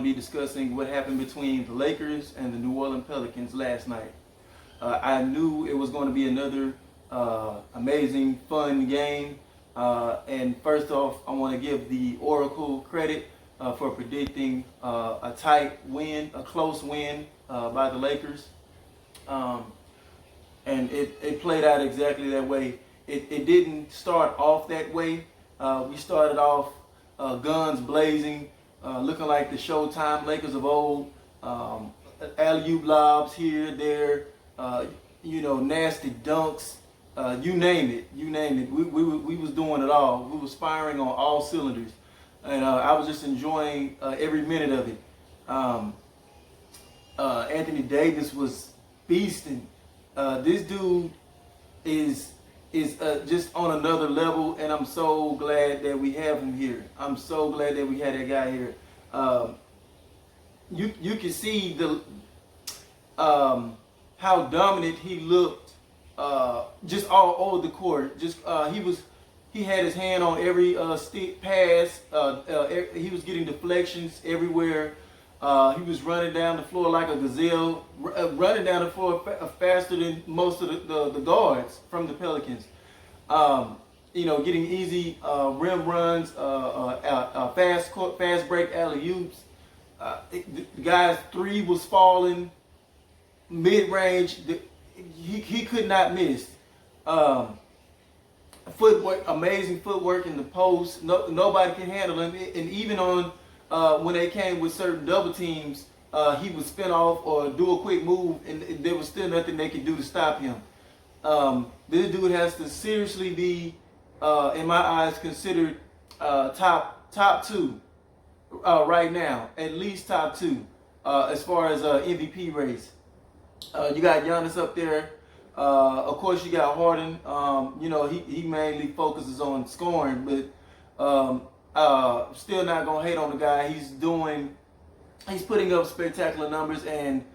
be discussing what happened between the Lakers and the New Orleans Pelicans last night. I knew it was going to be another amazing, fun game. And first off, I want to give the Oracle credit for predicting a tight win, a close win by the Lakers. And it played out exactly that way. It didn't start off that way. We started off guns blazing, looking like the Showtime Lakers of old. Alley-oop lobs here, there, nasty dunks, you name it. We was doing it all. We was firing on all cylinders, and I was just enjoying every minute of it. Anthony Davis was beasting. This dude is just on another level, and I'm so glad that we have him here. I'm so glad that we had that guy here. You can see the how dominant he looked just all over the court. Just he had his hand on every stick pass. He was getting deflections everywhere. He was running down the floor like a gazelle, running down the floor faster than most of the guards from the Pelicans. Getting easy rim runs, fast break alley-oops. The guy's three was falling mid-range. He could not miss. Footwork, amazing footwork in the post. Nobody can handle him. And even on when they came with certain double teams, he would spin off or do a quick move, and there was still nothing they could do to stop him. This dude has to seriously be, in my eyes, considered top two right now, at least top two as far as MVP race. You got Giannis up there. Of course, you got Harden. He mainly focuses on scoring, but still not gonna hate on the guy. He's putting up spectacular numbers, and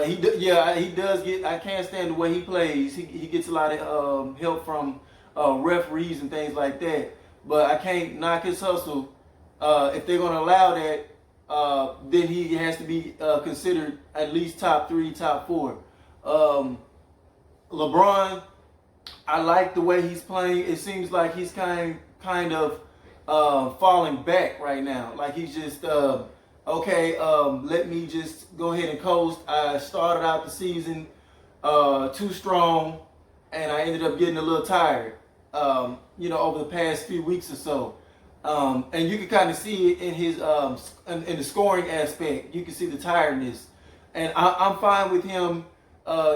he does get. I can't stand the way he plays. He gets a lot of help from referees and things like that. But I can't knock his hustle. If they're gonna allow that, then he has to be considered at least top three, top four. LeBron, I like the way he's playing. It seems like he's kind of falling back right now. Like he's just let me just go ahead and coast. I started out the season too strong, and I ended up getting a little tired. Over the past few weeks or so. And you can kind of see it in his in the scoring aspect. You can see the tiredness, and I'm fine with him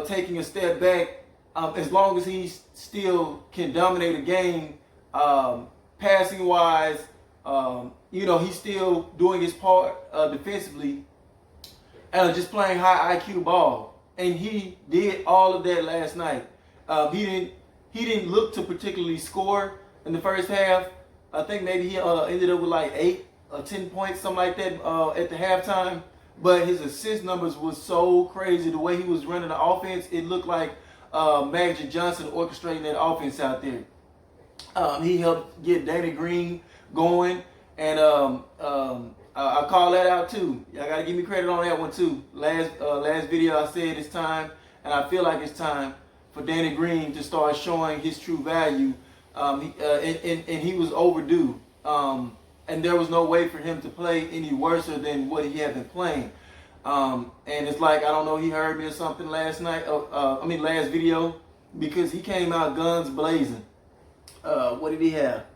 taking a step back as long as he still can dominate a game, passing wise. He's still doing his part defensively, and just playing high IQ ball. And he did all of that last night. He didn't look to particularly score in the first half. I think maybe he ended up with like 8 or 10 points, something like that at the halftime. But his assist numbers was so crazy. The way he was running the offense, it looked like Magic Johnson orchestrating that offense out there. He helped get Danny Green going, and I call that out too. Y'all got to give me credit on that one too. Last video I said it's time, and I feel like it's time for Danny Green to start showing his true value. And he was overdue. And there was no way for him to play any worse than what he had been playing. And it's like, I don't know, he heard me or something last video, because he came out guns blazing. What did he have?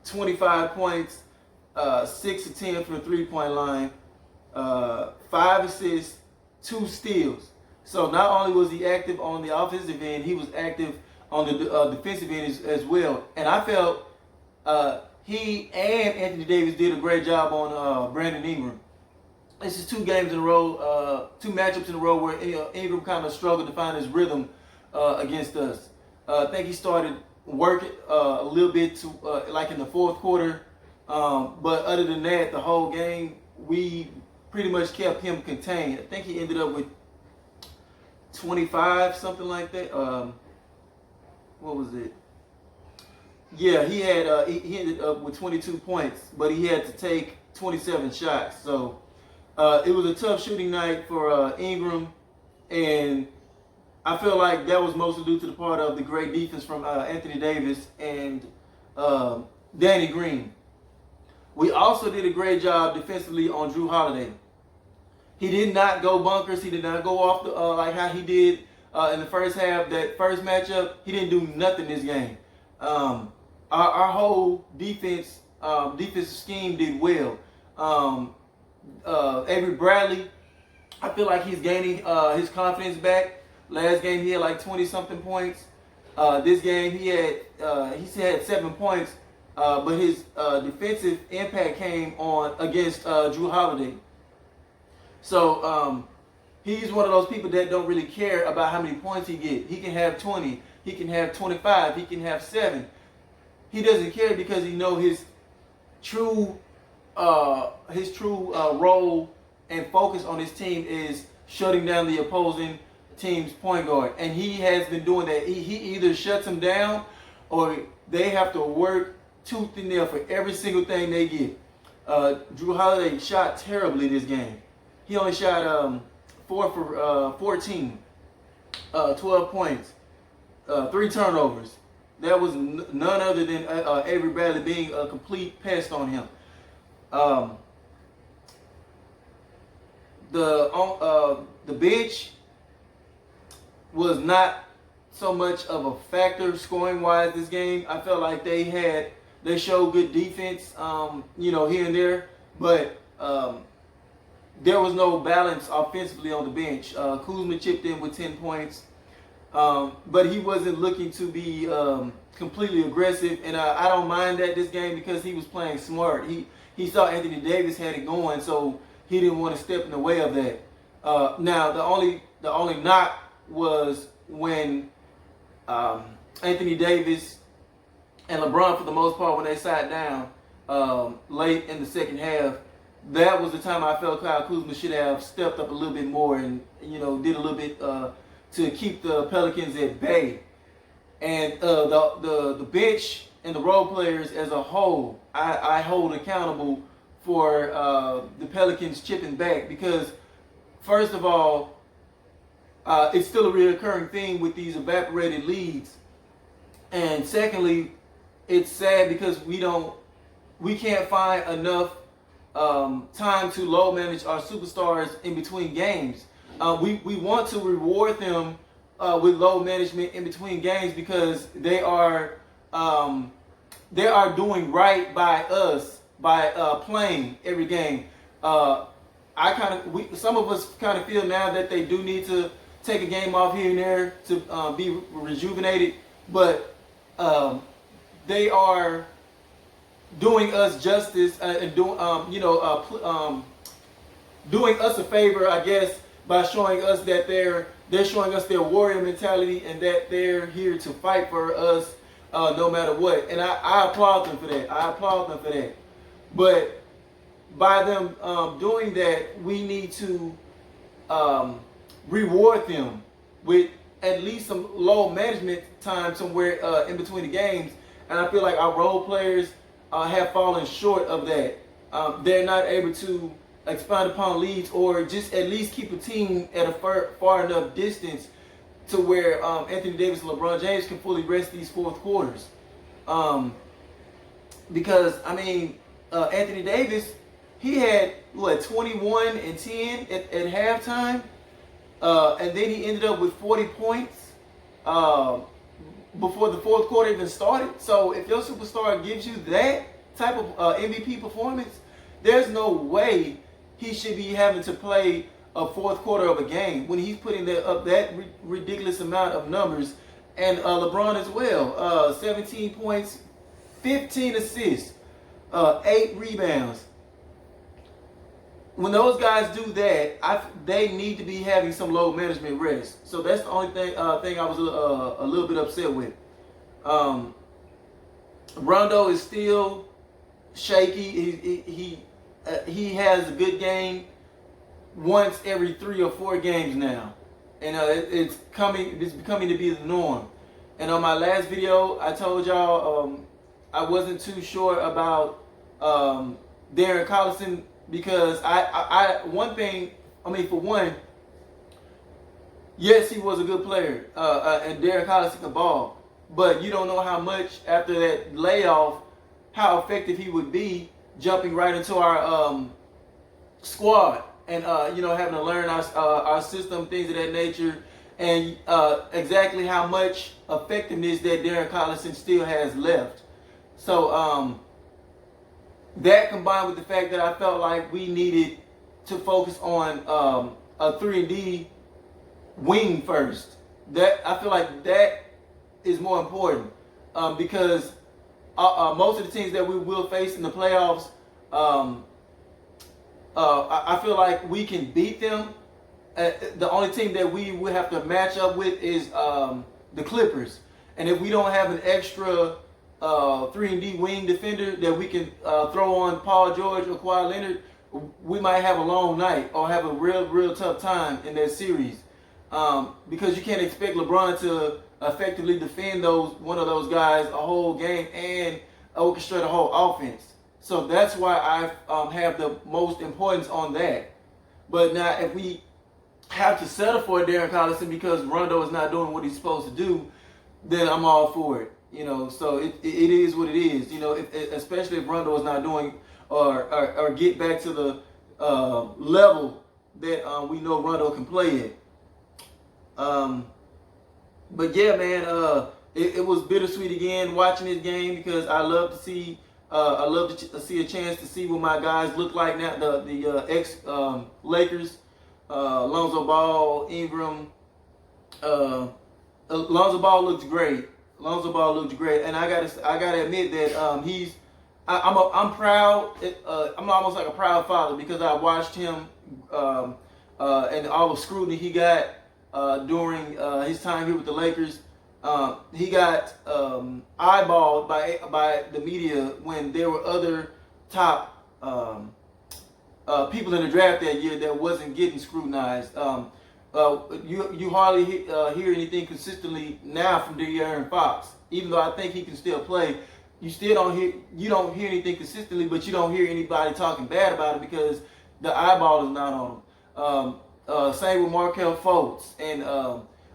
25 points, 6 of 10 from the three-point line, 5 assists, 2 steals. So not only was he active on the offensive end, he was active on the defensive end as well. And I felt he and Anthony Davis did a great job on Brandon Ingram. This is 2 games in a row, 2 matchups in a row where Ingram kind of struggled to find his rhythm against us. I think he started working a little bit like in the fourth quarter. But other than that, the whole game, we pretty much kept him contained. I think he ended up with 25, something like that. What was it? Yeah, he ended up with 22 points, but he had to take 27 shots. So it was a tough shooting night for Ingram, and I feel like that was mostly due to the part of the great defense from Anthony Davis and Danny Green. We also did a great job defensively on Drew Holiday. He did not go bunkers. He did not go off the like how he did in the first half. That first matchup, he didn't do nothing this game. Our whole defensive scheme did well. Avery Bradley, I feel like he's gaining his confidence back. Last game he had like 20-something points. This game he had 7 points, but his defensive impact came on against Drew Holiday. So he's one of those people that don't really care about how many points he gets. He can have 20, he can have 25, he can have 7. He doesn't care because he knows his true role and focus on his team is shutting down the opposing team's point guard, and he has been doing that. He either shuts them down, or they have to work tooth and nail for every single thing they get. Drew Holiday shot terribly this game. He only shot 4 for 14, 12 points, 3 turnovers. That was none other than Avery Bradley being a complete pest on him. The bench was not so much of a factor scoring wise this game. I felt like they showed good defense, here and there, but there was no balance offensively on the bench. Kuzma chipped in with 10 points, but he wasn't looking to be completely aggressive, and I don't mind that this game because he was playing smart. He saw Anthony Davis had it going, so he didn't want to step in the way of that. Now the only knock was when Anthony Davis and LeBron, for the most part, when they sat down late in the second half, that was the time I felt Kyle Kuzma should have stepped up a little bit more and did a little bit to keep the Pelicans at bay. And the bench and the role players as a whole, I hold accountable for the Pelicans chipping back, because first of all, it's still a recurring thing with these evaporated leads, and secondly, it's sad because we can't find enough time to load manage our superstars in between games. We want to reward them with load management in between games because they are doing right by us by playing every game. Some of us kind of feel now that they do need to take a game off here and there to be rejuvenated, but they are doing us justice and doing us a favor, I guess, by showing us that they're showing us their warrior mentality and that they're here to fight for us no matter what. And I applaud them for that. But by them doing that, we need to reward them with at least some load management time somewhere in between the games. And I feel like our role players have fallen short of that. They're not able to expound upon leads or just at least keep a team at a far enough distance to where Anthony Davis and LeBron James can fully rest these fourth quarters. Because, Anthony Davis, he had, 21 and 10 at halftime? And then he ended up with 40 points before the fourth quarter even started. So if your superstar gives you that type of MVP performance, there's no way he should be having to play a fourth quarter of a game when he's putting up that ridiculous amount of numbers. And LeBron as well, 17 points, 15 assists, 8 rebounds. When those guys do that, they need to be having some load management rest. So that's the only thing I was a little bit upset with. Rondo is still shaky. He has a good game once every 3 or 4 games now, and it's becoming to be the norm. And on my last video, I told y'all I wasn't too sure about Darren Collison, because one thing, I mean, for one, yes, he was a good player, and Darren Collison can ball, but you don't know how much after that layoff, how effective he would be jumping right into our squad, and having to learn our system, things of that nature, and exactly how much effectiveness that Darren Collison still has left. So that combined with the fact that I felt like we needed to focus on a 3-and-D wing first. That I feel like that is more important because most of the teams that we will face in the playoffs, I feel like we can beat them. The only team that we would have to match up with is the Clippers. And if we don't have an extra 3-and-D wing defender that we can throw on Paul George or Kawhi Leonard, we might have a long night or have a real tough time in that series. Because you can't expect LeBron to effectively defend one of those guys a whole game and orchestrate a whole offense. So that's why I have the most importance on that. But now, if we have to settle for Darren Collison because Rondo is not doing what he's supposed to do, then I'm all for it. So it is what it is. Especially if Rondo is not doing or get back to the level that we know Rondo can play at. But yeah, man, it was bittersweet again watching this game because I love to see a chance to see what my guys look like now. The ex Lakers, Lonzo Ball, Ingram. Lonzo Ball looks great. And I gotta admit that I'm proud. I'm almost like a proud father because I watched him and all the scrutiny he got during his time here with the Lakers. He got eyeballed by the media when there were other top people in the draft that year that wasn't getting scrutinized. You hardly hear anything consistently now from De'Aaron Fox, even though I think he can still play. You don't hear anything consistently, but you don't hear anybody talking bad about him because the eyeball is not on him. Same with Markelle Fultz and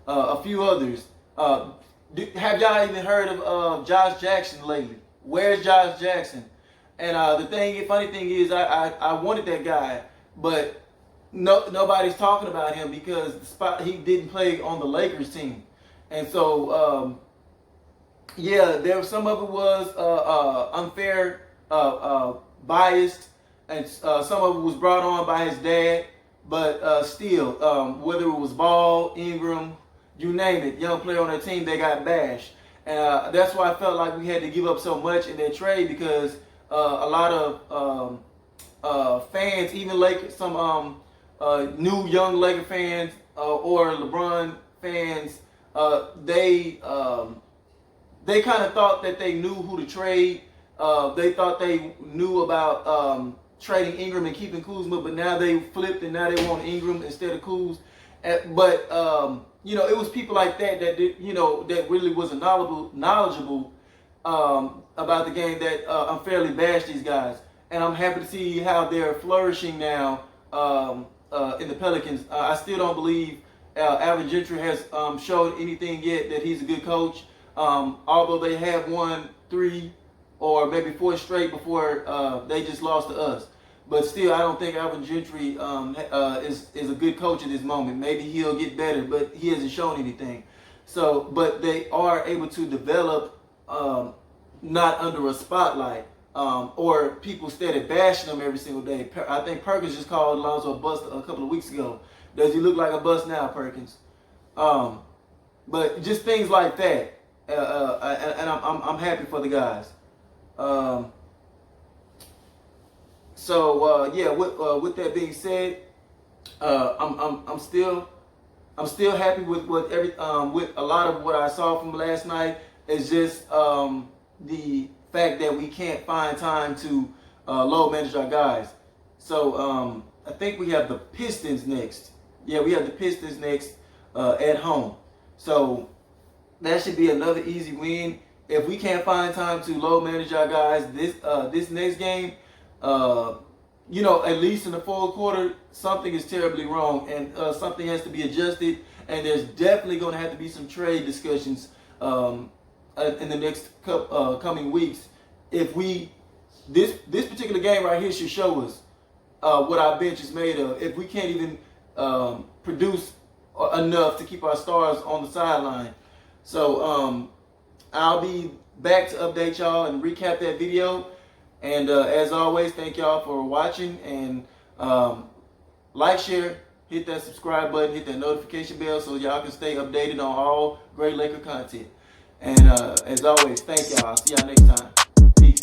a few others. Have y'all even heard of Josh Jackson lately? Where's Josh Jackson? And the funny thing is, I wanted that guy, but nobody's talking about him because he didn't play on the Lakers team, and so there some of it was unfair, biased, and some of it was brought on by his dad. But still, whether it was Ball, Ingram, you name it, young player on that team, they got bashed. And that's why I felt like we had to give up so much in that trade because a lot of fans, even some new young Laker fans or LeBron fans, they kind of thought that they knew who to trade. They thought they knew about trading Ingram and keeping Kuzma, but now they flipped and now they want Ingram instead of Kuz. But it was people like that that really wasn't knowledgeable about the game that unfairly bashed these guys. And I'm happy to see how they're flourishing now in the Pelicans. I still don't believe Alvin Gentry has showed anything yet that he's a good coach. Although they have won 3 or maybe 4 straight before they just lost to us. But still, I don't think Alvin Gentry is a good coach at this moment. Maybe he'll get better, but he hasn't shown anything. So, but they are able to develop not under a spotlight or people steady bashing them every single day. I think Perkins just called Lonzo a bust a couple of weeks ago. Does he look like a bust now, Perkins? But just things like that, and I'm happy for the guys. With that being said, I'm still happy with with a lot of what I saw from last night. Is just the fact that we can't find time to load manage our guys. So I think we have the Pistons next. Yeah, we have the Pistons next at home. So that should be another easy win. If we can't find time to load manage our guys this next game, you know, at least in the fourth quarter, something is terribly wrong, and something has to be adjusted. And there's definitely going to have to be some trade discussions in the next coming weeks. If we this particular game right here should show us what our bench is made of. If we can't even produce enough to keep our stars on the sideline, so I'll be back to update y'all and recap that video. And as always, thank y'all for watching, and like, share, hit that subscribe button, hit that notification bell so y'all can stay updated on all great Laker content. And as always, thank y'all. I'll see y'all next time. Peace.